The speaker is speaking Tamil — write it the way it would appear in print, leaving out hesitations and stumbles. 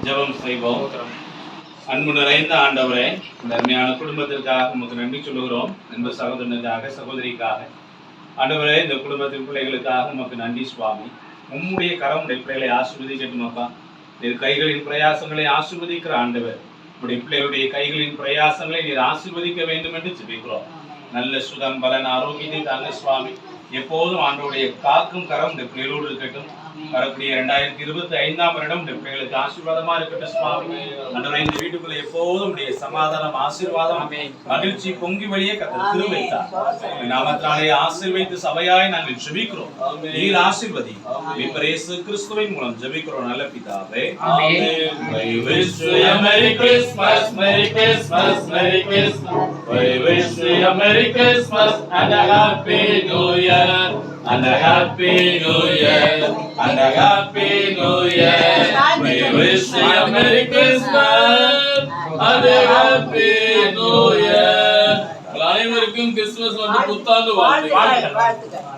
ஜெபம் செய்வோம். அன்பு நிறைந்த ஆண்டவரே, இந்த அருமையான குடும்பத்திற்காக உமக்கு நன்றி சொல்லுகிறோம். அன்பு சகோதரனுக்காக, சகோதரிக்காக ஆண்டவரே, இந்த குடும்பத்தின் பிள்ளைகளுக்காக உமக்கு நன்றி சுவாமி. உம்முடைய கரம் உடைய பிள்ளைகளை ஆசீர்வதிக்கட்டும் அப்பா. நீர் கைகளின் பிரயாசங்களை ஆசீர்வதிக்கிற ஆண்டவர், உடைய பிள்ளைகளுடைய கைகளின் பிரயாசங்களை நீர் ஆசீர்வதிக்க வேண்டும் என்று ஜெபிக்கிறோம். நல்ல சுகம் பலன் ஆரோக்கியத்தை தாங்க சுவாமி. எப்போதும் ஆண்டவருடைய காக்கும் கரம் இந்த பிள்ளைகளோடு இருக்கட்டும். வரக்கூடிய 2025 வருடம் இந்த பிள்ளைகளுக்கு ஆசீர்வாதமா இருக்கட்டும் சுவாமி. ஆண்டவரே, இந்த வீட்டுக்குள்ள எப்போதும் உடைய சமாதானம், ஆசீர்வாதம், மகிழ்ச்சி பொங்கி வழியே கர்த்தர் கிருபை தார். நாமத்தினாலே ஆசீர்வதித்து சபையாய் நாங்கள் ஜெபிக்கிறோம். நீர் ஆசீர்வதி. மீட்பர் இயேசு கிறிஸ்துவின் மூலம் ஜெபிக்கிறோம் நல்ல பிதாவே. ஆமென். We wish you a Merry Christmas, Merry Christmas, Merry Christmas. We wish you a Merry Christmas and a Happy New Year. And a Happy New Year. And a Happy New Year. We wish you a Merry Christmas and a Happy New Year. அனைவருக்கும் கிறிஸ்துமஸ் வந்து புத்தாண்டு வாழ்த்துக்கள்.